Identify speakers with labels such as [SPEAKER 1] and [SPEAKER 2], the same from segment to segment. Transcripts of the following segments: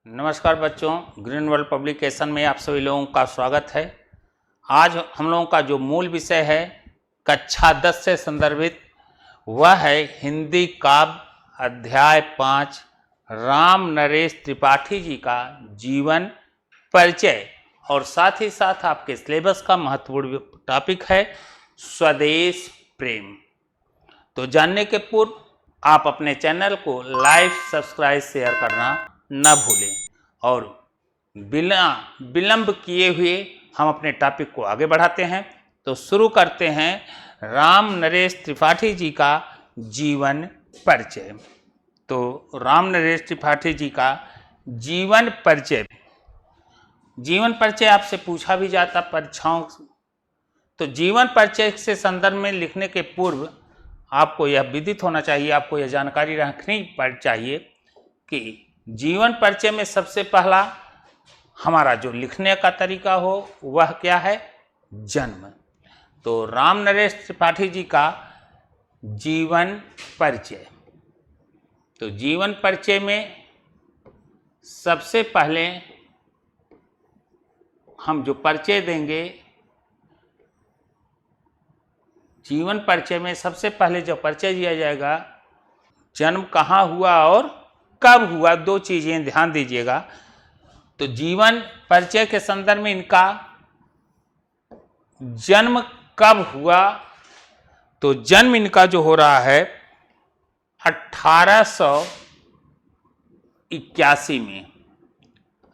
[SPEAKER 1] नमस्कार बच्चों, green world publication में आप सभी लोगों का स्वागत है। आज हम लोगों का जो मूल विषय है कक्षा 10 से संदर्भित वह है हिंदी काव्य अध्याय 5 राम नरेश त्रिपाठी जी का जीवन परिचय और साथ ही साथ आपके सिलेबस का महत्वपूर्ण टॉपिक है स्वदेश प्रेम। तो जानने के पूर्व आप अपने चैनल को लाइक, सब्सक्राइब, शेयर करना न भूलें और बिना विलंब किए हुए हम अपने टॉपिक को आगे बढ़ाते हैं। तो शुरू करते हैं राम नरेश त्रिपाठी जी का जीवन परिचय। तो राम नरेश त्रिपाठी जी का जीवन परिचय आपसे पूछा भी जाता परीक्षाओं। तो जीवन परिचय से संदर्भ में लिखने के पूर्व आपको यह विदित होना चाहिए, आपको यह जानकारी रखनी चाहिए कि जीवन परिचय में सबसे पहला हमारा जो लिखने का तरीका हो वह क्या है, जन्म। तो राम नरेश त्रिपाठी जी का जीवन परिचय। तो जीवन परिचय में सबसे पहले हम जो परिचय देंगे, जीवन परिचय में सबसे पहले जो परिचय दिया जाएगा, जन्म कहाँ हुआ और कब हुआ, दो चीज़ें ध्यान दीजिएगा। तो जीवन परिचय के संदर्भ में इनका जन्म कब हुआ, तो जन्म इनका जो हो रहा है 1881 में।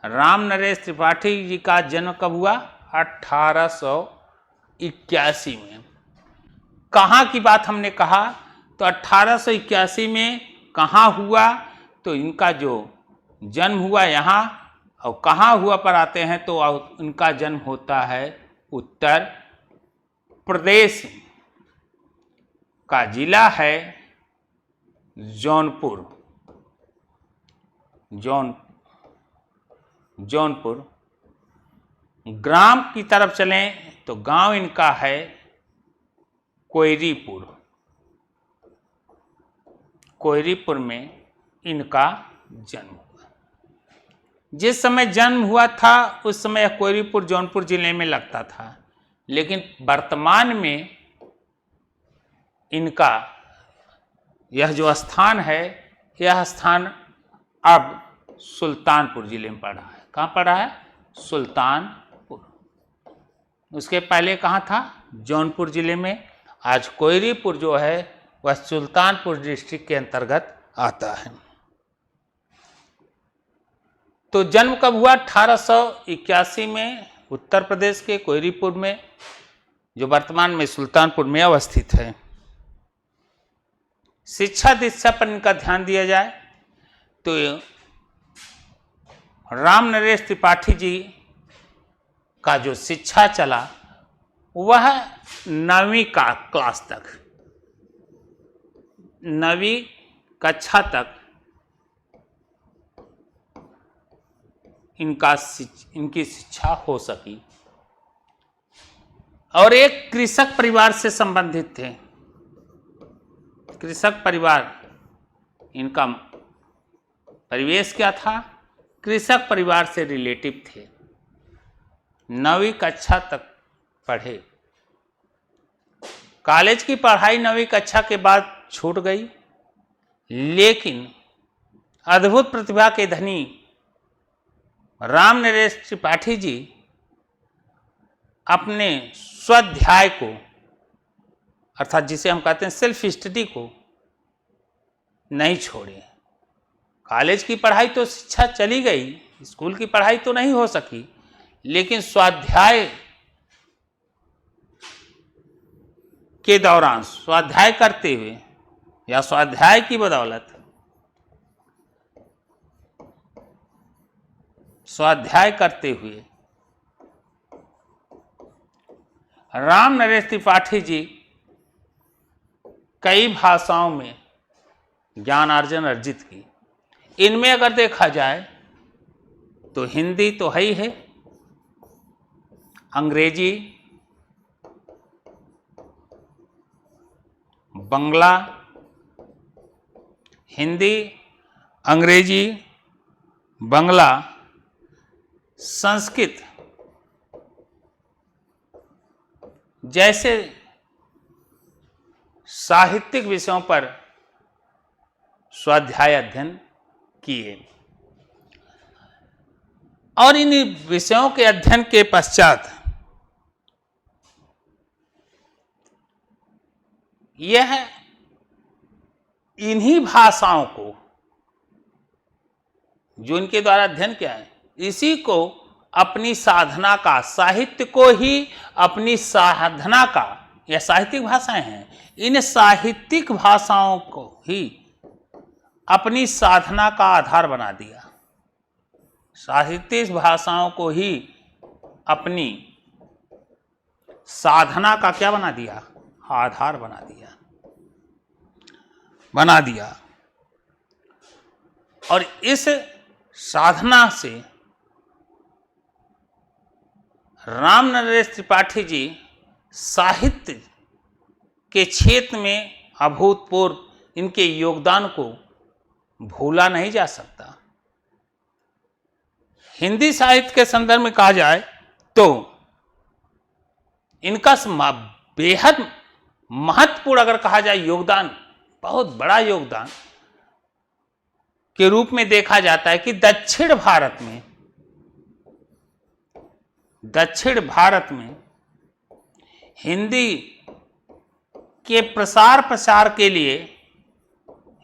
[SPEAKER 1] राम नरेश त्रिपाठी जी का जन्म कब हुआ, 1881 में। कहाँ की बात हमने कहा, तो 1881 में कहाँ हुआ, तो इनका जो जन्म हुआ यहाँ, और कहाँ हुआ पर आते हैं तो इनका जन्म होता है उत्तर प्रदेश का जिला है जौनपुर। ग्राम की तरफ चलें तो गांव इनका है कोयरीपुर में इनका जन्म हुआ। जिस समय जन्म हुआ था उस समय कोयरीपुर जौनपुर जिले में लगता था, लेकिन वर्तमान में इनका यह जो स्थान है, यह स्थान अब सुल्तानपुर जिले में पड़ा है। कहाँ पड़ा है, सुल्तानपुर। उसके पहले कहाँ था, जौनपुर जिले में। आज कोयरीपुर जो है वह सुल्तानपुर डिस्ट्रिक्ट के अंतर्गत आता है। तो जन्म कब हुआ, 1881 में उत्तर प्रदेश के कोयरीपुर में, जो वर्तमान में सुल्तानपुर में अवस्थित है। शिक्षा दीक्षा पर इनका ध्यान दिया जाए तो राम नरेश त्रिपाठी जी का जो शिक्षा चला वह 9वीं क्लास तक, 9वीं कक्षा तक इनकी शिक्षा हो सकी। और एक कृषक परिवार से संबंधित थे। कृषक परिवार, इनका परिवेश क्या था, कृषक परिवार से रिलेटिव थे। 9वीं कक्षा तक पढ़े। कॉलेज की पढ़ाई 9वीं कक्षा के बाद छूट गई, लेकिन अद्भुत प्रतिभा के धनी राम नरेश त्रिपाठी जी अपने स्वाध्याय को, अर्थात जिसे हम कहते हैं सेल्फ स्टडी को, नहीं छोड़े। कॉलेज की पढ़ाई तो शिक्षा चली गई, स्कूल की पढ़ाई तो नहीं हो सकी, लेकिन स्वाध्याय के दौरान, स्वाध्याय करते हुए या स्वाध्याय की बदौलत, स्वाध्याय करते हुए राम नरेश त्रिपाठी जी कई भाषाओं में ज्ञानार्जन अर्जित की। इनमें अगर देखा जाए तो हिंदी तो है ही है, अंग्रेजी, बंगला, हिंदी, अंग्रेजी, बांग्ला, संस्कृत जैसे साहित्यिक विषयों पर स्वाध्याय अध्ययन किए और इन विषयों के अध्ययन के पश्चात यह इन्हीं भाषाओं को जो इनके द्वारा अध्ययन किया है, इसी को अपनी साधना का, साहित्य को ही अपनी साधना का, यह साहित्यिक भाषाएं हैं, इन साहित्यिक भाषाओं को ही अपनी साधना का आधार बना दिया। साहित्यिक भाषाओं को ही अपनी साधना का क्या बना दिया? आधार बना दिया। और इस साधना से राम नरेश त्रिपाठी जी साहित्य के क्षेत्र में अभूतपूर्व इनके योगदान को भूला नहीं जा सकता। हिंदी साहित्य के संदर्भ में कहा जाए तो इनका बेहद महत्वपूर्ण अगर कहा जाए योगदान, बहुत बड़ा योगदान के रूप में देखा जाता है कि दक्षिण भारत में हिंदी के प्रचार के लिए,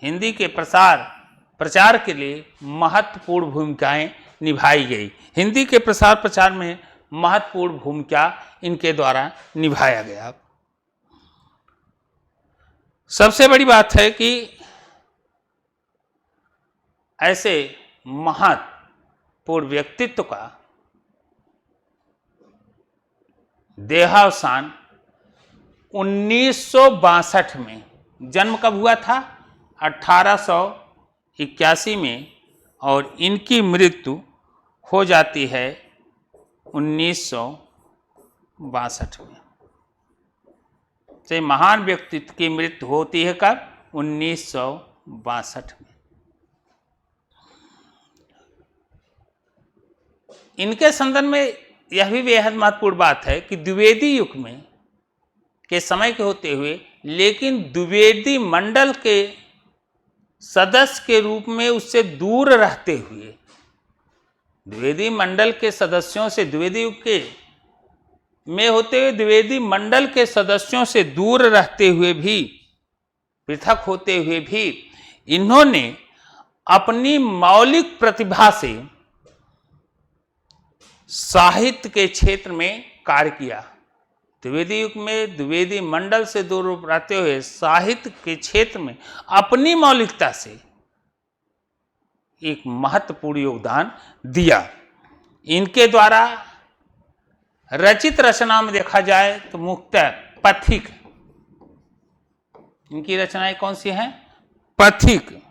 [SPEAKER 1] हिंदी के प्रचार के लिए महत्वपूर्ण भूमिकाएं निभाई गई। हिंदी के प्रचार में महत्वपूर्ण भूमिका इनके द्वारा निभाया गया। सबसे बड़ी बात है कि ऐसे महत्वपूर्ण व्यक्तित्व का देहावसान 1962 में, जन्म कब हुआ था? 1881 में, और इनकी मृत्यु हो जाती है 1962 में। से महान व्यक्तित्व की मृत्यु होती है कब? 1962 में। इनके संदर्भ में यह भी बेहद महत्वपूर्ण बात है कि द्विवेदी युग में के समय के होते हुए, लेकिन द्विवेदी मंडल के सदस्य के रूप में उससे दूर रहते हुए, द्विवेदी मंडल के सदस्यों से, द्विवेदी युग के में होते हुए द्विवेदी मंडल के सदस्यों से दूर रहते हुए भी, पृथक होते हुए भी, इन्होंने अपनी मौलिक प्रतिभा से साहित्य के क्षेत्र में कार्य किया। द्विवेदी युग में द्विवेदी मंडल से दूर रहते हुए साहित्य के क्षेत्र में अपनी मौलिकता से एक महत्वपूर्ण योगदान दिया। इनके द्वारा रचित रचना में देखा जाए तो मुख्यतः पथिक, इनकी रचनाएं कौन सी हैं? पथिक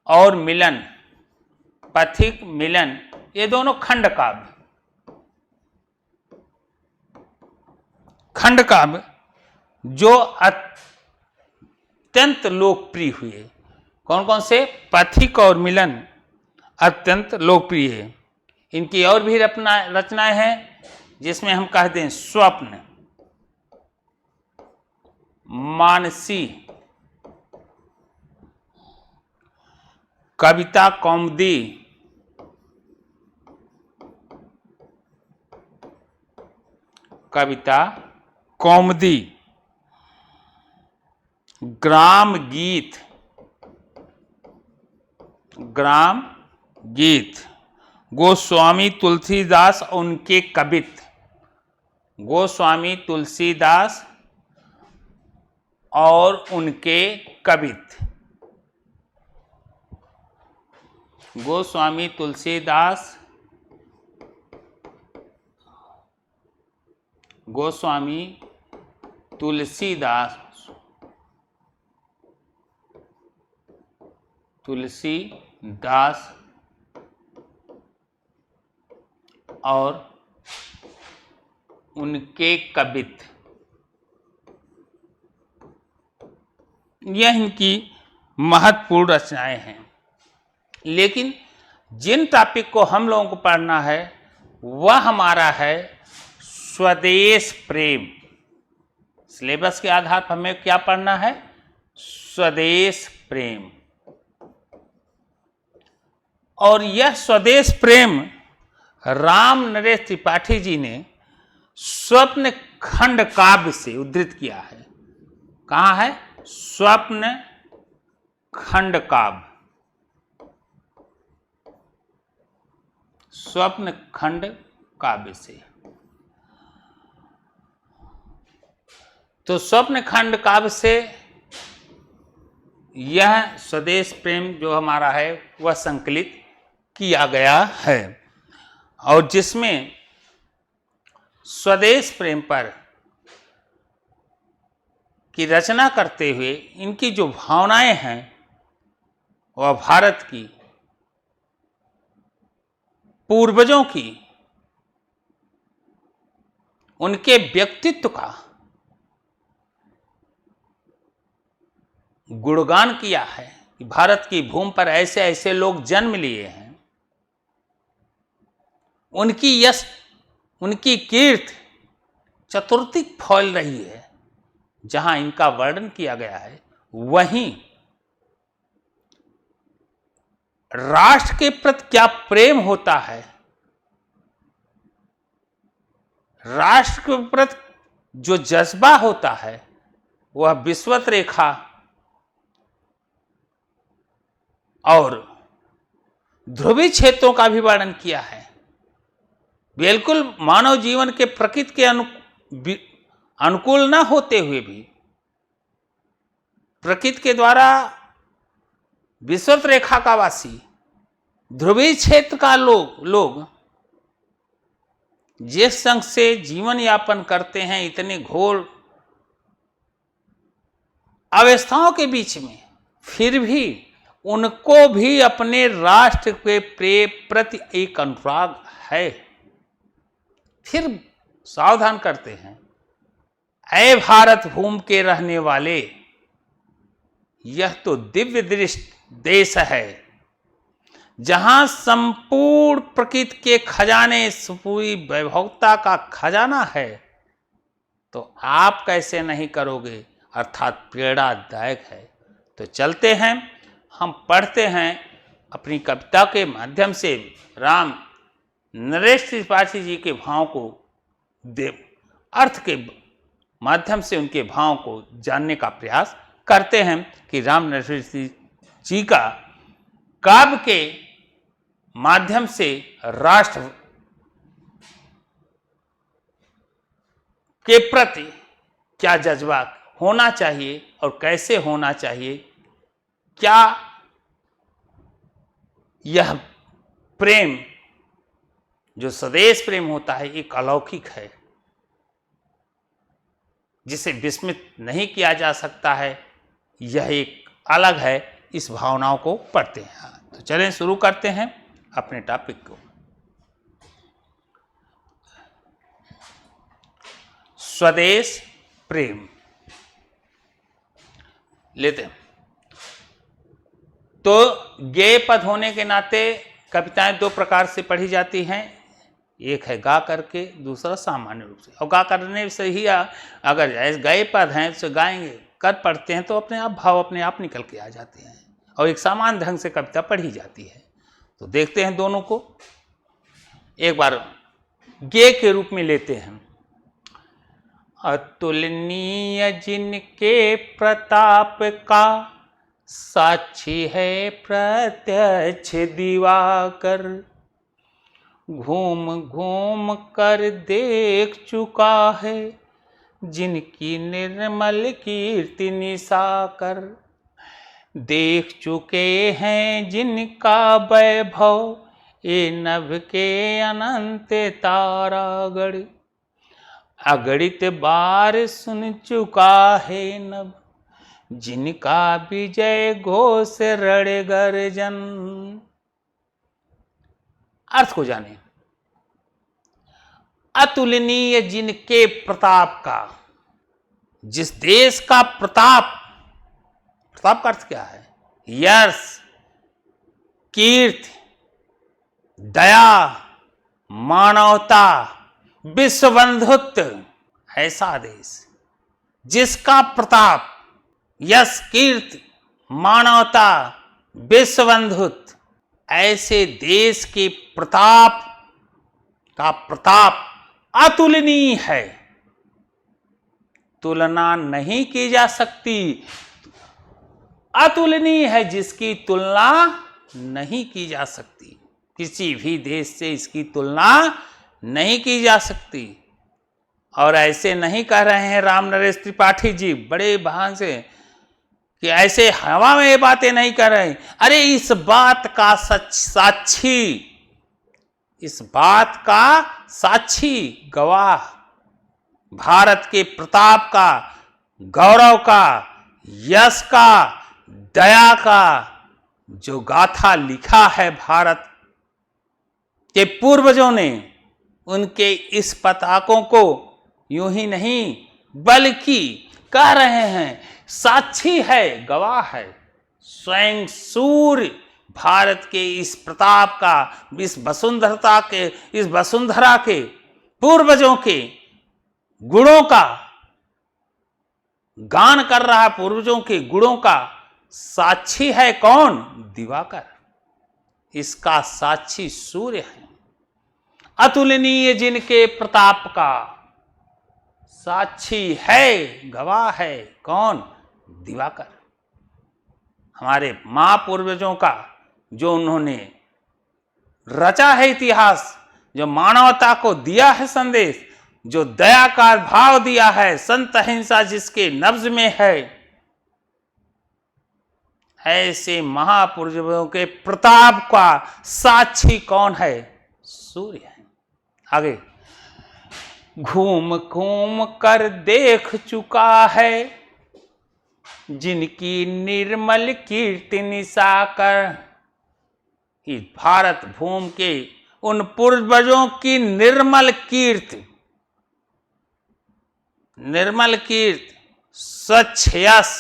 [SPEAKER 1] और मिलन। पथिक, मिलन, ये दोनों खंड काव्य जो अत्यंत लोकप्रिय हुए। कौन कौन से? पथिक और मिलन अत्यंत लोकप्रिय है। इनकी और भी रचनाएं हैं जिसमें हम कहते हैं स्वप्न, मानसी, कविता कौमुदी, ग्राम गीत, गोस्वामी तुलसीदास उनके कवित्व, गोस्वामी तुलसीदास और उनके कवित्व, गोस्वामी तुलसीदास, तुलसीदास और उनके कवित्व, यह इनकी महत्वपूर्ण रचनाएं हैं। लेकिन जिन टॉपिक को हम लोगों को पढ़ना है वह हमारा है स्वदेश प्रेम। सिलेबस के आधार पर हमें क्या पढ़ना है? स्वदेश प्रेम। और यह स्वदेश प्रेम राम नरेश त्रिपाठी जी ने स्वप्न खंड काव्य से उद्धृत किया है। कहाँ है? स्वप्न खंड काव्य। स्वप्न खंड काव्य से। तो स्वप्न खंड काव्य से यह स्वदेश प्रेम जो हमारा है वह संकलित किया गया है, और जिसमें स्वदेश प्रेम पर की रचना करते हुए इनकी जो भावनाएं हैं वह भारत की पूर्वजों की, उनके व्यक्तित्व का गुणगान किया है कि भारत की भूमि पर ऐसे ऐसे लोग जन्म लिए हैं, उनकी यश, उनकी कीर्ति चतुर्दिक फैल रही है। जहां इनका वर्णन किया गया है वहीं राष्ट्र के प्रति क्या प्रेम होता है, राष्ट्र के प्रति जो जज्बा होता है वह विषुवत रेखा और ध्रुवीय क्षेत्रों का भी वर्णन किया है। बिल्कुल मानव जीवन के प्रकृति के अनुकूल न होते हुए भी प्रकृति के द्वारा विषुवत रेखा का वासी ध्रुवीय क्षेत्र का लोग जिस संग से जीवन यापन करते हैं, इतने घोर अवस्थाओं के बीच में, फिर भी उनको भी अपने राष्ट्र के प्रति एक अनुराग है। फिर सावधान करते हैं, ऐ भारत भूमि के रहने वाले, यह तो दिव्य दृष्ट देश है जहां संपूर्ण प्रकृति के खजाने, पूरी वैभवता का खजाना है, तो आप कैसे नहीं करोगे, अर्थात प्रेरणादायक है। तो चलते हैं, हम पढ़ते हैं अपनी कविता के माध्यम से राम नरेश त्रिपाठी जी के भाव को अर्थ के माध्यम से उनके भाव को जानने का प्रयास करते हैं कि राम नरेश जी का काव्य के माध्यम से राष्ट्र के प्रति क्या जज्बा होना चाहिए और कैसे होना चाहिए, क्या यह प्रेम जो स्वदेश प्रेम होता है एक अलौकिक है जिसे विस्मित नहीं किया जा सकता है, यह एक अलग है। इस भावनाओं को पढ़ते हैं। तो चलें शुरू करते हैं अपने टॉपिक को। स्वदेश प्रेम लेते हैं। तो गेय पद होने के नाते कविताएं दो प्रकार से पढ़ी जाती हैं, एक है गा करके, दूसरा सामान्य रूप से। और गा करने से ही अगर गए पद हैं तो गाएंगे, कर पढ़ते हैं तो अपने आप भाव अपने आप निकल के आ जाते हैं और एक सामान्य ढंग से कविता पढ़ी जाती है। तो देखते हैं दोनों को। एक बार गेय के रूप में लेते हैं। अतुलनीय जिनके प्रताप का, साक्षी है प्रत्यक्ष दिवाकर, घूम घूम कर देख चुका है जिनकी निर्मल कीर्ति निशाकर, देख चुके हैं जिनका वैभव ये नभ के अनंत तारागढ़, अगणित बार सुन चुका है नभ जिनका विजय घोष रण गर्जन। अर्थ को जाने। अतुलनीय जिनके प्रताप का, जिस देश का प्रताप, प्रताप का अर्थ क्या है? यश, कीर्ति, दया, मानवता, विश्व बंधुत्व, ऐसा देश जिसका प्रताप, यश, कीर्ति, मानवता, विश्व बंधुत्व, ऐसे देश के प्रताप का प्रताप अतुलनीय है, तुलना नहीं की जा सकती, अतुलनीय है, जिसकी तुलना नहीं की जा सकती, किसी भी देश से इसकी तुलना नहीं की जा सकती। और ऐसे नहीं कह रहे हैं राम नरेश त्रिपाठी जी बड़े बहान से कि ऐसे हवा में ये बातें नहीं कर रहे। अरे इस बात का साक्षी, इस बात का साक्षी गवाह, भारत के प्रताप का, गौरव का, यश का, दया का जो गाथा लिखा है भारत के पूर्वजों ने, उनके इस पताकों को यूं ही नहीं बल्कि कह रहे हैं साक्षी है, गवाह है, स्वयं सूर्य भारत के इस प्रताप का, इस वसुंधरता के, इस वसुंधरा के पूर्वजों के गुणों का गान कर रहा है, पूर्वजों के गुणों का साक्षी है कौन? दिवाकर। इसका साक्षी सूर्य है, अतुलनीय जिनके प्रताप का साक्षी है, गवाह है कौन? दिवाकर। हमारे महापूर्वजों का जो उन्होंने रचा है इतिहास, जो मानवता को दिया है संदेश, जो दया का भाव दिया है, संत अहिंसा जिसके नब्ज में है, ऐसे महापुरुषों के प्रताप का साक्षी कौन है? सूर्य है। आगे, घूम घूम कर देख चुका है जिनकी निर्मल कीर्ति निशाकर। इस भारत भूमि के उन पूर्वजों की निर्मल कीर्ति, निर्मल कीर्ति, स्वच्छ यश,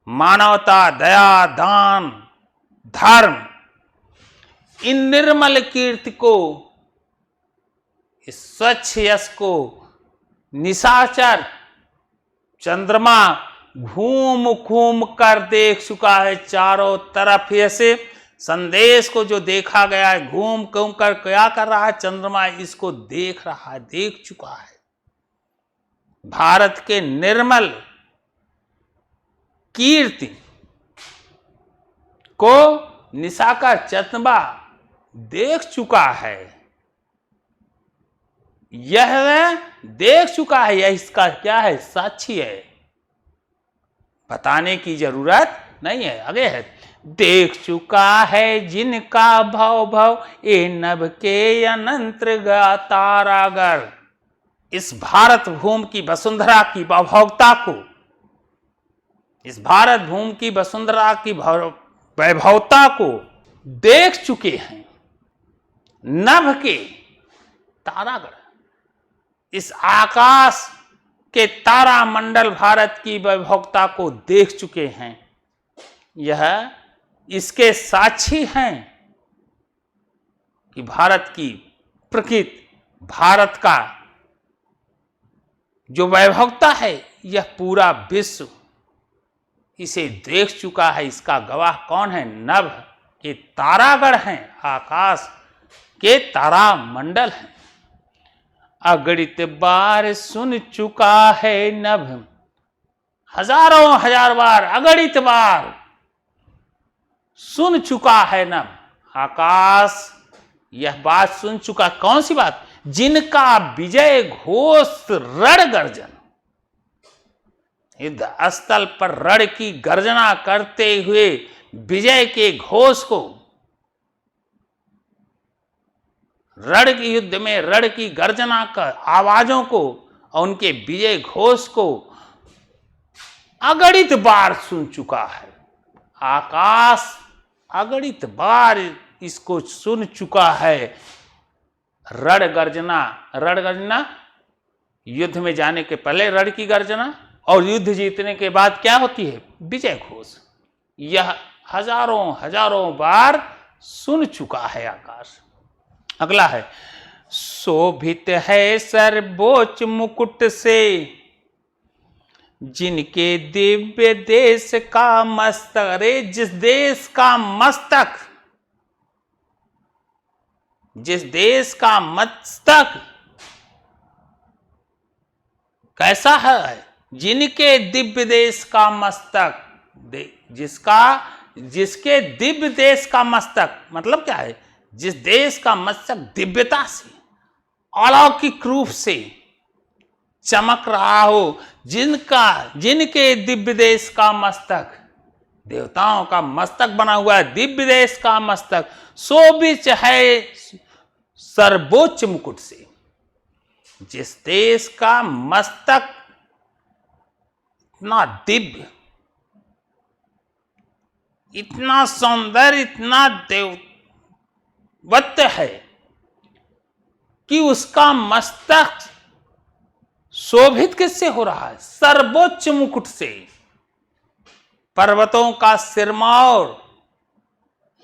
[SPEAKER 1] मानवता, दया, दान, धर्म, इन निर्मल कीर्ति को, इस स्वच्छ यश को निशाचर चंद्रमा घूम घूम कर देख चुका है। चारों तरफ ऐसे संदेश को जो देखा गया है, घूम घूम कर क्या कर रहा है? चंद्रमा इसको देख रहा है, देख चुका है। भारत के निर्मल कीर्ति को निशाकर चंद्रमा देख चुका है, यह देख चुका है, यह इसका क्या है? साक्षी है, बताने की जरूरत नहीं है। आगे है, देख चुका है जिनका भव भव ए नभ के अनंत तारागर। इस भारत भूमि की वसुंधरा की वैभवता को, इस भारत भूमि की वसुंधरा की वैभवता को देख चुके हैं नभ के तारागण, इस आकाश के तारा मंडल भारत की वैभवता को देख चुके हैं। यह इसके साक्षी हैं कि भारत की प्रकृति, भारत का जो वैभवता है, यह पूरा विश्व इसे देख चुका है। इसका गवाह कौन है? नभ के तारागण हैं, आकाश के तारा मंडल हैं। अगणित बार सुन चुका है नभ, हजारों हजार बार, अगणित बार सुन चुका है नभ, आकाश यह बात सुन चुका। कौन सी बात? जिनका विजय घोष रण गर्जन, युद्ध स्थल पर रण की गर्जना करते हुए विजय के घोष को, रण के युद्ध में रण की गर्जना कर आवाजों को और उनके विजय घोष को अगणित बार सुन चुका है। आकाश अगणित बार इसको सुन चुका है। रण गर्जना, रण गर्जना युद्ध में जाने के पहले रण की गर्जना, और युद्ध जीतने के बाद क्या होती है? विजय घोष। यह हजारों हजारों बार सुन चुका है आकाश। अगला है, शोभित है सर्वोच्च मुकुट से जिनके दिव्य देश का मस्तक। अरे जिस देश का मस्तक, जिस देश का मस्तक कैसा है, जिनके दिव्य देश का मस्तक, जिसके दिव्य देश का मस्तक मतलब क्या है, जिस देश का मस्तक दिव्यता से, अलौकिक रूप से चमक रहा हो, जिनके दिव्य देश का मस्तक, देवताओं का मस्तक बना हुआ है, दिव्य देश का मस्तक शोभित है सर्वोच्च मुकुट से। जिस देश का मस्तक इतना दिव्य, इतना सौंदर्य, इतना देववत है कि उसका मस्तक शोभित किससे हो रहा है? सर्वोच्च मुकुट से। पर्वतों का सिरमौर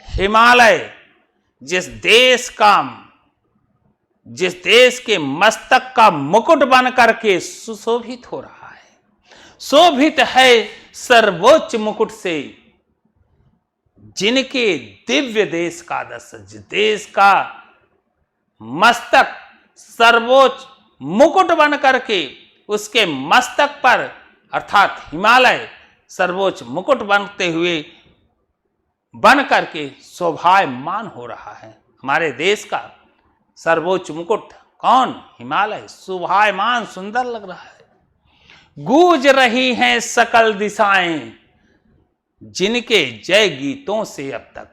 [SPEAKER 1] हिमालय जिस देश के मस्तक का मुकुट बन करके सुशोभित हो रहा है, शोभित है सर्वोच्च मुकुट से, जिनके दिव्य देश का जिस देश का मस्तक सर्वोच्च मुकुट बन करके उसके मस्तक पर अर्थात हिमालय सर्वोच्च मुकुट बनते हुए बन करके शोभायमान हो रहा है। हमारे देश का सर्वोच्च मुकुट कौन? हिमालय। शोभायमान, सुंदर लग रहा है। गूंज रही हैं सकल दिशाएं जिनके जय गीतों से अब तक।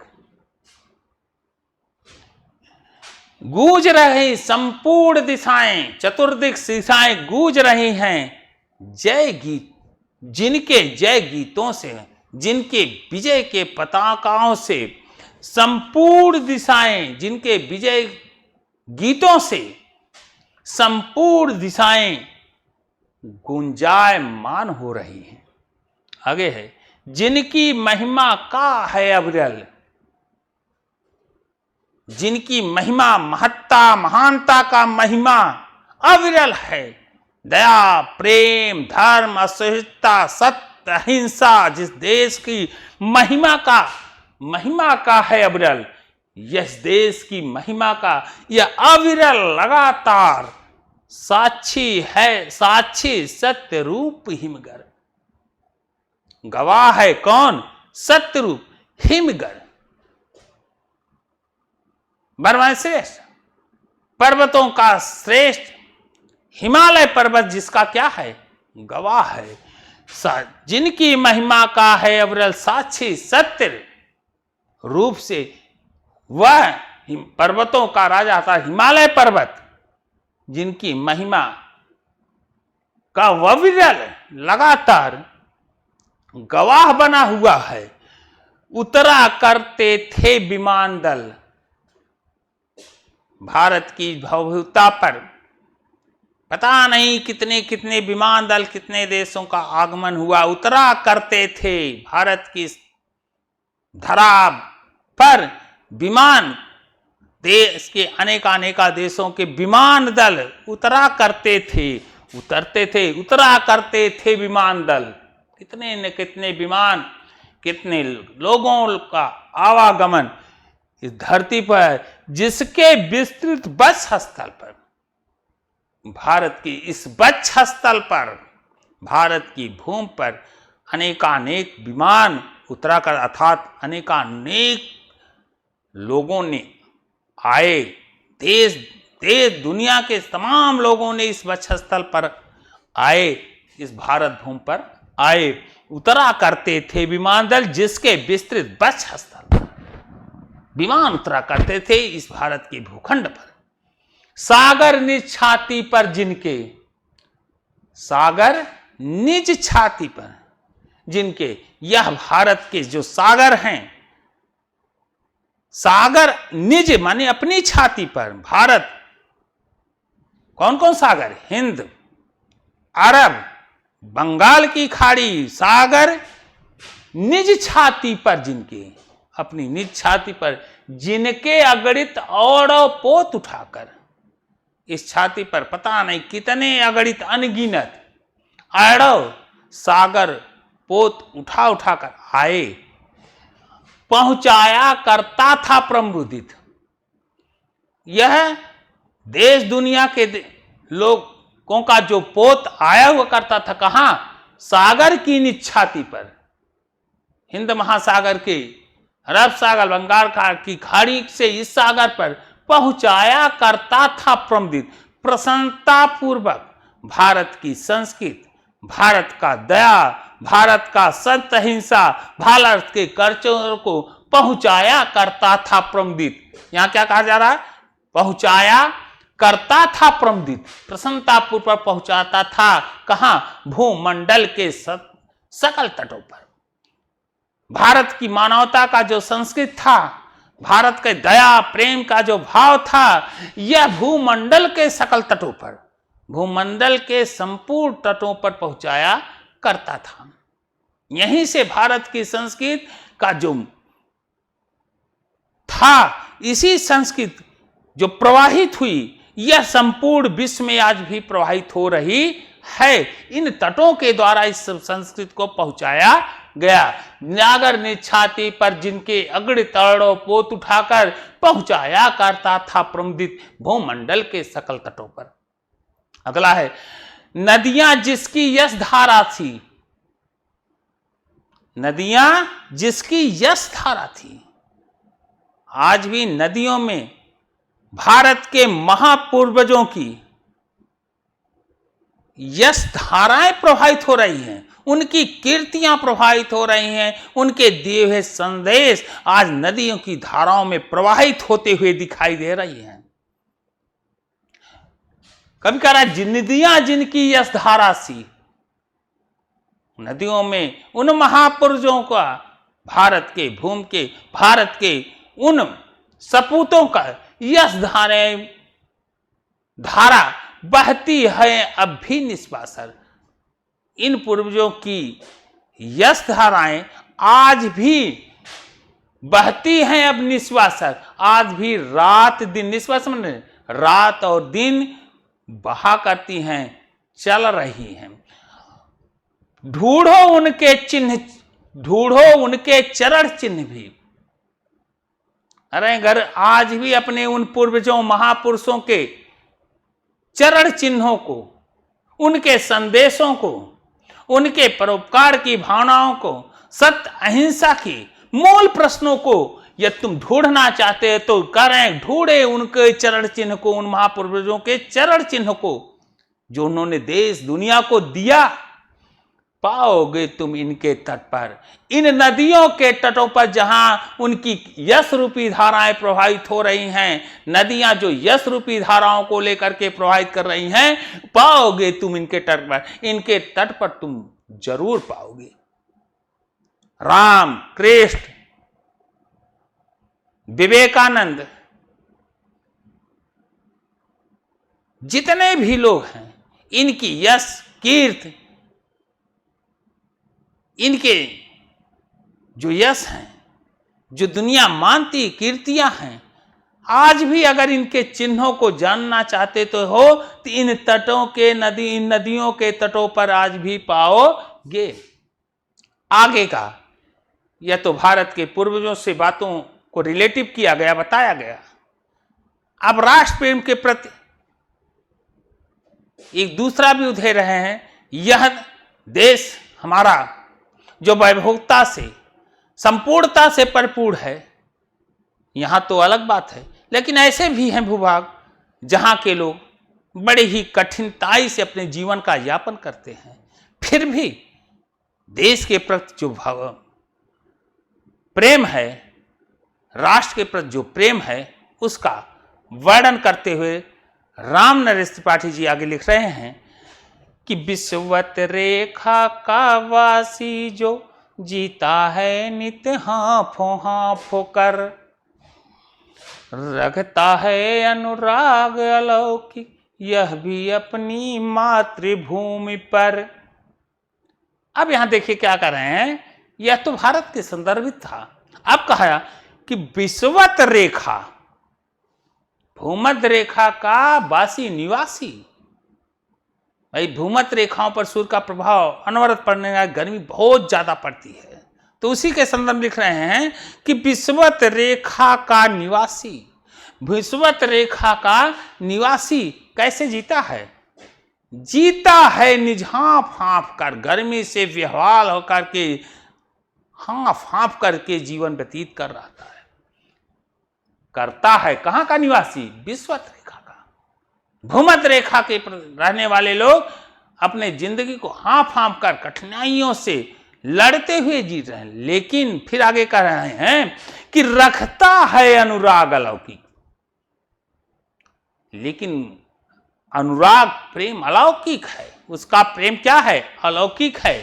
[SPEAKER 1] गूंज रही संपूर्ण दिशाएं, चतुर्दिक दिशाएं गूंज रही हैं जय गीत, जिनके जय गीतों से, जिनके विजय के पताकाओं से, संपूर्ण दिशाएं, जिनके विजय गीतों से संपूर्ण दिशाएं गुंजायमान हो रही हैं। आगे है, जिनकी महिमा का है अविरल, जिनकी महिमा, महत्ता, महानता का महिमा अविरल है। दया, प्रेम, धर्म, असहिष्णुता, सत्य, अहिंसा जिस देश की महिमा का है अविरल, इस देश की महिमा का यह अविरल लगातार साक्षी है, साक्षी सत्य रूप हिमगर। गवाह है कौन? सत्य रूप हिमगर। बर्मा श्रेष्ठ, पर्वतों का श्रेष्ठ हिमालय पर्वत जिसका क्या है? गवाह है। जिनकी महिमा का है अविरल साक्षी सत्य रूप से, वह पर्वतों का राजा था हिमालय पर्वत, जिनकी महिमा का अविरल लगातार गवाह बना हुआ है। उतरा करते थे विमान दल, भारत की भव्यता पर पता नहीं कितने कितने विमान दल, कितने देशों का आगमन हुआ। उतरा करते थे भारत की धरा पर विमान, देश के अनेका देशों के विमान दल उतरा करते थे, उतरते थे, उतरा करते थे विमान दल। कितने न कितने विमान, कितने लोगों का आवागमन इस धरती पर, जिसके विस्तृत वक्षस्थल पर, भारत की इस वक्षस्थल पर, भारत की भूमि पर अनेकानेक विमान उतरा कर, अर्थात अनेकानेक लोगों ने आए, देश दुनिया के तमाम लोगों ने इस वक्षस्थल पर आए, इस भारत भूमि पर आए। उतरा करते थे विमान दल, जिसके विस्तृत वक्षस्थल पर विमान उतरा करते थे इस भारत के भूखंड पर। सागर निज छाती पर जिनके, सागर निज छाती पर जिनके, यह भारत के जो सागर हैं, सागर निज माने अपनी छाती पर, भारत कौन कौन सागर? हिंद, अरब, बंगाल की खाड़ी, सागर निज छाती पर जिनके, अपनी निज छाती पर जिनके अगणित और पोत उठाकर इस छाती पर पता नहीं कितने अगणित अनगिनत अरब सागर पोत उठा उठाकर आए, पहुंचाया करता था प्रमुदित। यह देश दुनिया के लोगों का जो पोत आया हुआ करता था, कहां? सागर की निछाती पर, हिंद महासागर के, अरब सागर, बंगाल की खाड़ी से इस सागर पर पहुंचाया करता था प्रमुदित। प्रसन्नता पूर्वक भारत की संस्कृति, भारत का दया, भारत का सत्य अहिंसा, भारत के कल्चर को पहुंचाया करता था प्रमुदित। यहां क्या कहा जा रहा है? पहुंचाया करता था प्रमुदित, प्रसन्नता पूर्वक पहुंचाता था। कहां? भूमंडल के सकल तटों पर। भारत की मानवता का जो संस्कृत था, भारत के दया प्रेम का जो भाव था, यह भूमंडल के सकल तटों पर, भूमंडल के संपूर्ण तटों पर पहुंचाया करता था। यहीं से भारत की संस्कृति का जो था, इसी संस्कृति जो प्रवाहित हुई, यह संपूर्ण विश्व में आज भी प्रवाहित हो रही है। इन तटों के द्वारा इस संस्कृति को पहुंचाया गया। नागर ने छाती पर जिनके अगणित अरब पोत उठाकर पहुंचाया करता था प्रमुदित भूमंडल के सकल तटों पर। अगला है, नदियां जिसकी यश धारा थी, नदियां जिसकी यश धारा थी। आज भी नदियों में भारत के महापूर्वजों की यश धाराएं प्रवाहित हो रही हैं, उनकी कीर्तियां प्रवाहित हो रही हैं, उनके दिए हुए संदेश आज नदियों की धाराओं में प्रवाहित होते हुए दिखाई दे रही हैं। कभी कह रहा है, नदियां जिनकी यश धारा सी, नदियों में उन महापुरुषों का, भारत के भूमि के, भारत के उन सपूतों का यश धारा बहती है अब भी निस्वासर। इन पूर्वजों की यश धाराएं आज भी बहती हैं अब निस्वासर। आज भी रात दिन, निस्वासर में रात और दिन बहा करती हैं, चल रही हैं। ढूंढो उनके चिन्ह, ढूंढो उनके चरण चिन्ह भी। अरे घर आज भी अपने उन पूर्वजों महापुरुषों के चरण चिन्हों को, उनके संदेशों को, उनके परोपकार की भावनाओं को, सत्य अहिंसा की मूल प्रश्नों को यदि तुम ढूंढना चाहते हो तो करें, ढूंढे उनके चरण चिन्ह को, उन महापूर्वजों के चरण चिन्ह को जो उन्होंने देश दुनिया को दिया। पाओगे तुम इनके तट पर, इन नदियों के तटों पर जहां उनकी यश रूपी धाराएं प्रवाहित हो रही हैं, नदियां जो यश रूपी धाराओं को लेकर के प्रवाहित कर रही हैं, पाओगे तुम इनके तट पर, इनके तट पर तुम जरूर पाओगे। राम, कृष्ण, विवेकानंद, जितने भी लोग हैं, इनकी यश कीर्ति, इनके जो यश हैं, जो दुनिया मानती कीर्तियां हैं, आज भी अगर इनके चिन्हों को जानना चाहते तो इन तटों के इन नदियों के तटों पर आज भी पाओगे। आगे का यह तो भारत के पूर्वजों से बातों को रिलेटिव किया गया, बताया गया। अब राष्ट्र प्रेम के प्रति एक दूसरा भी उधेड़ रहे हैं। यह देश हमारा जो वैभवता से, संपूर्णता से भरपूर है, यहां तो अलग बात है, लेकिन ऐसे भी हैं भूभाग जहां के लोग बड़े ही कठिनाई से अपने जीवन का यापन करते हैं, फिर भी देश के प्रति जो भाव प्रेम है, राष्ट्र के प्रति जो प्रेम है, उसका वर्णन करते हुए राम नरेश त्रिपाठी जी आगे लिख रहे हैं कि विश्ववत रेखा का वासी जो जीता है नित हांफों कर, रखता है अनुराग अलौकिक यह भी अपनी मातृभूमि पर। अब यहां देखिए क्या कर रहे हैं, यह तो भारत के संदर्भित था। अब कहा कि विषुवत रेखा, भूमध्य रेखा का वासी निवासी, भाई भूमध्य रेखाओं पर सूर्य का प्रभाव अनवरत पड़ने का, गर्मी बहुत ज्यादा पड़ती है, तो उसी के संदर्भ लिख रहे हैं कि विषुवत रेखा का निवासी, विषुवत रेखा का निवासी कैसे जीता है? जीता है निज हाँफ हाँफ कर, गर्मी से विह्वल होकर के हाँफ हाँफ करके जीवन व्यतीत कर रहा है, करता है। कहां का निवासी? विषुवत रेखा का। भूमध्य रेखा के रहने वाले लोग अपने जिंदगी को हाँफ हाँफ कर कठिनाइयों से लड़ते हुए जी रहे हैं, लेकिन फिर आगे कह रहे हैं कि रखता है अनुराग अलौकिक, लेकिन अनुराग प्रेम अलौकिक है, उसका प्रेम क्या है? अलौकिक है।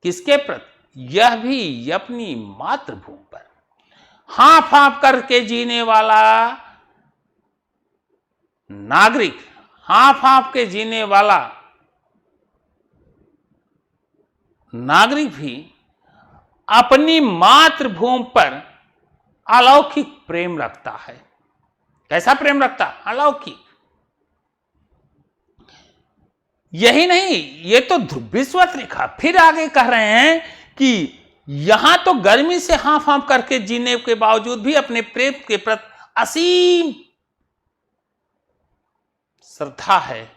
[SPEAKER 1] किसके प्रति? यह भी अपनी मातृभूमि पर हाँफ हाँफ करके जीने वाला नागरिक, हाँफ हाँफ के जीने वाला नागरिक भी अपनी मातृभूमि पर अलौकिक प्रेम रखता है। कैसा प्रेम रखता? अलौकिक। यही नहीं, ये तो विषुवत रेखा, फिर आगे कह रहे हैं कि यहां तो गर्मी से हाँफ हाँफ करके जीने के बावजूद भी अपने प्रेम के प्रति असीम श्रद्धा है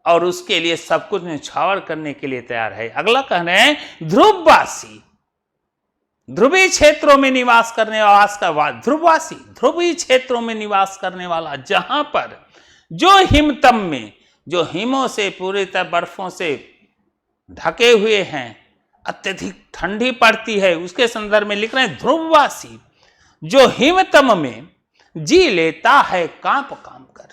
[SPEAKER 1] और उसके लिए सब कुछ न्यौछावर करने के लिए तैयार है। अगला कह रहे हैं ध्रुववासी, ध्रुवीय क्षेत्रों में निवास करने वाला, ध्रुववासी ध्रुवीय क्षेत्रों में निवास करने वाला, जहां पर जो हिमतम में, जो हिमों से पूरी तरह बर्फों से ढके हुए हैं, अत्यधिक ठंडी पड़ती है, उसके संदर्भ में लिख रहे हैं ध्रुववासी जो हिमतम में जी लेता है कांप कांप कर,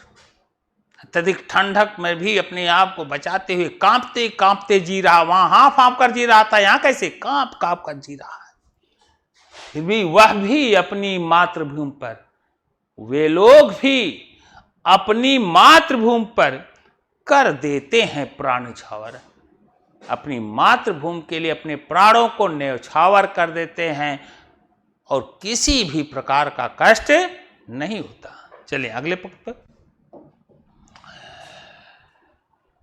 [SPEAKER 1] अत्यधिक ठंडक में भी अपने आप को बचाते हुए कांपते कांपते जी रहा, वहां हाँफ हाँफ कर जी रहा था, यहां कैसे? कांप कांप कर जी रहा है। फिर भी वह भी अपनी मातृभूमि पर, वे लोग भी अपनी मातृभूमि पर कर देते हैं प्राण न्यौछावर, अपनी मातृभूमि के लिए अपने प्राणों को न्यौछावर कर देते हैं और किसी भी प्रकार का कष्ट नहीं होता। चलिए अगले पक्ष पर।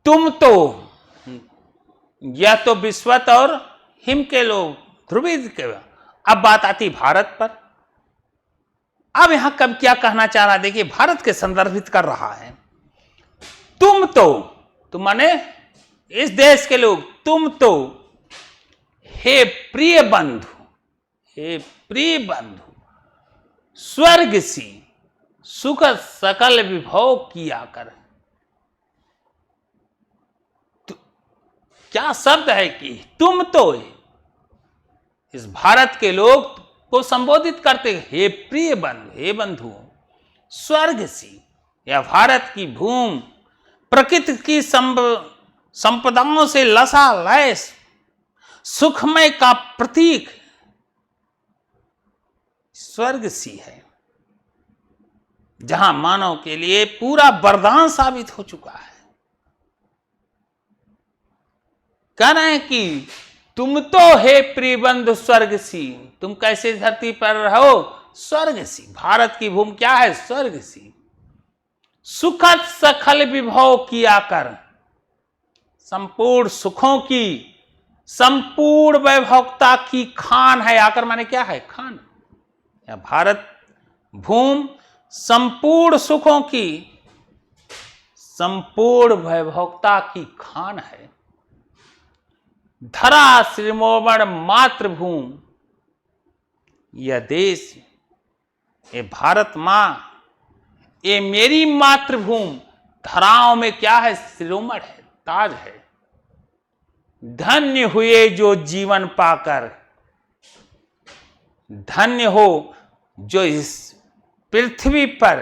[SPEAKER 1] तुम तो, यह तो विषुवत और हिम के लोग, ध्रुवीय के। अब बात आती भारत पर। अब यहां कब क्या कहना चाह रहा है, देखिए भारत के संदर्भित कर रहा है। तुम तो, तुम माने इस देश के लोग, तुम तो हे प्रिय बंधु, हे प्रिय बंधु, स्वर्ग सी सुख सकल विभव किया कर। क्या शब्द है कि तुम तो, इस भारत के लोग को संबोधित करते, हे प्रिय बंधु, हे बंधु, स्वर्ग सी, या भारत की भूमि प्रकृति की संपदाओं से लसालैस सुखमय का प्रतीक स्वर्ग सी है, जहां मानव के लिए पूरा वरदान साबित हो चुका है। कह रहे हैं कि तुम तो हे प्रिय बंधु स्वर्ग सी, तुम कैसे धरती पर रहो? स्वर्ग सी। भारत की भूमि क्या है? स्वर्ग सी। सुखद सखल विभव किया कर, संपूर्ण सुखों की, संपूर्ण वैभवता की खान है। आकर माने क्या है? खान। या भारत भूमि संपूर्ण सुखों की, संपूर्ण वैभवता की खान है। धरा श्रीमोमण मातृभूमि, यह देश, ये भारत मां, ये मेरी मातृभूमि धराओं में क्या है? शिरोमण है, ताज है। धन्य हुए जो जीवन पाकर, धन्य हो जो इस पृथ्वी पर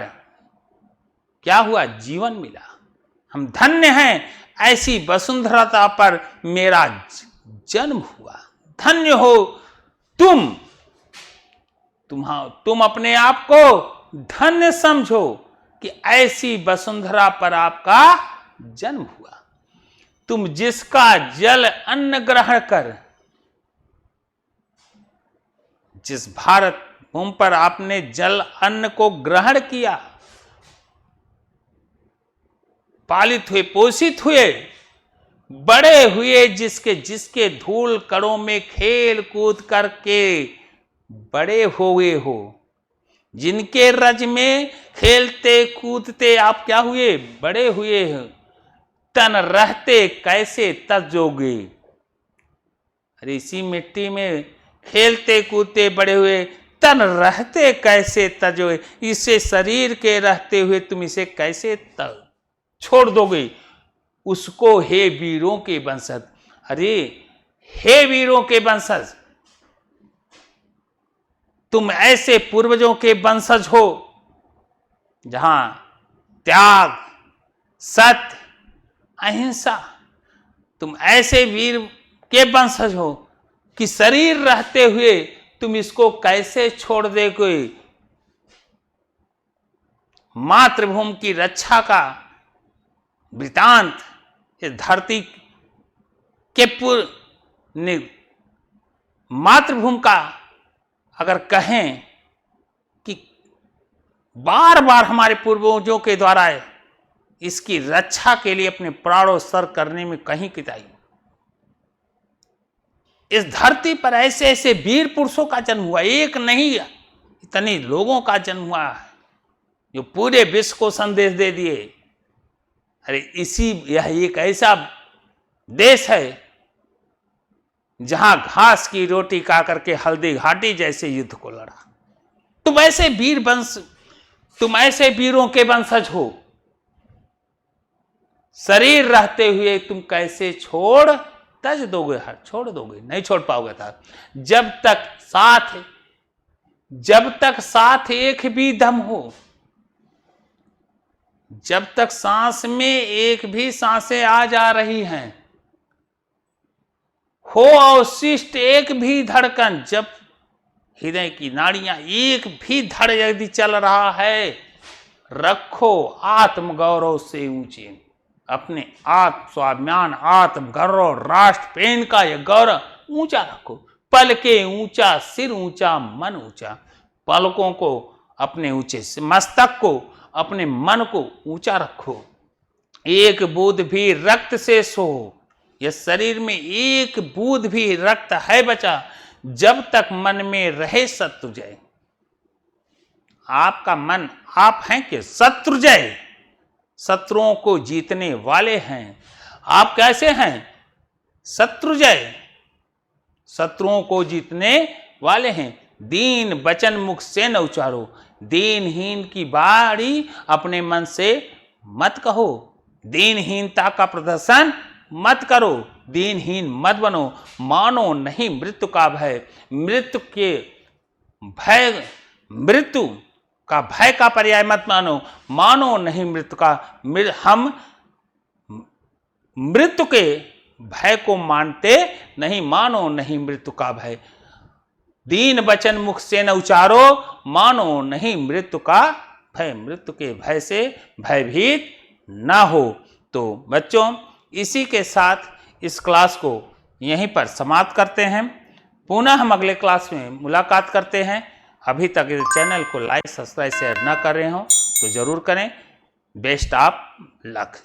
[SPEAKER 1] क्या हुआ? जीवन मिला। हम धन्य हैं, ऐसी वसुंधरता पर मेरा जन्म हुआ। धन्य हो तुम अपने आप को धन्य समझो कि ऐसी वसुंधरा पर आपका जन्म हुआ। तुम जिसका जल अन्न ग्रहण कर, जिस भारत भूमि पर आपने जल अन्न को ग्रहण किया, पालित हुए, पोषित हुए, बड़े हुए, जिसके जिसके धूल कणों में खेल कूद करके बड़े हुए हो, जिनके रज में खेलते कूदते आप क्या हुए, बड़े हुए हो। तन रहते कैसे तजोगे, अरे इसी मिट्टी में खेलते कूदते बड़े हुए, तन रहते कैसे तजोगे, इसे शरीर के रहते हुए तुम इसे कैसे छोड़ दोगे। उसको हे वीरों के वंशज, अरे हे वीरों के वंशज, तुम ऐसे पूर्वजों के वंशज हो जहां त्याग, सत्य, अहिंसा, तुम ऐसे वीर के वंशज हो कि शरीर रहते हुए तुम इसको कैसे छोड़ दोगे। मातृभूमि की रक्षा का वृतांत इस धरती के मातृभूमि का अगर कहें कि बार बार हमारे पूर्वजों के द्वारा इसकी रक्षा के लिए अपने प्राणों सर करने में कहीं किताई। इस धरती पर ऐसे ऐसे वीर पुरुषों का जन्म हुआ, एक नहीं इतने लोगों का जन्म हुआ है जो पूरे विश्व को संदेश दे दिए। अरे यह एक ऐसा देश है जहां घास की रोटी खा करके हल्दी घाटी जैसे युद्ध को लड़ा। तुम ऐसे वीर वंश, तुम ऐसे वीरों के वंशज हो, शरीर रहते हुए तुम कैसे तज दोगे, छोड़ दोगे, नहीं छोड़ पाओगे। था जब तक साथ एक भी दम हो, जब तक सांस में एक भी सांसें आ जा रही हैं, हो अवशिष्ट एक भी धड़कन, जब हृदय की नाड़ियां एक भी धड़ यदि चल रहा है, रखो आत्मगौरव से ऊंचे, अपने आत्म स्वाभिमान, आत्म गौरव, राष्ट्र प्रेम का यह गौरव ऊंचा रखो। पल के ऊंचा, सिर ऊंचा, मन ऊंचा, पलकों को अपने ऊंचे, मस्तक को, अपने मन को ऊंचा रखो। एक बूंद भी रक्त से सो, यह शरीर में एक बूंद भी रक्त है बचा, जब तक मन में रहे शत्रुंजय। आपका मन, आप हैं कि शत्रुंजय, शत्रुओं को जीतने वाले हैं। आप कैसे हैं? शत्रुंजय, शत्रुओं को जीतने वाले हैं। दीन वचन मुख से न उचारो, दीनहीन की बाड़ी अपने मन से मत कहो, दीनहीनता का प्रदर्शन मत करो, दीनहीन मत बनो। मानो नहीं मृत्यु का भय, मृत्यु का भय का पर्याय मत मानो, मानो नहीं मृत्यु का। हम मृत्यु के भय को मानते नहीं, मानो नहीं मृत्यु का भय। दीन वचन मुख से न उचारो, मानो नहीं मृत्यु का भय, मृत्यु के भय से भयभीत ना हो। तो बच्चों, इसी के साथ इस क्लास को यहीं पर समाप्त करते हैं। पुनः हम अगले क्लास में मुलाकात करते हैं। अभी तक इस चैनल को लाइक, सब्सक्राइब, शेयर न कर रहे हो तो जरूर करें। Best of luck.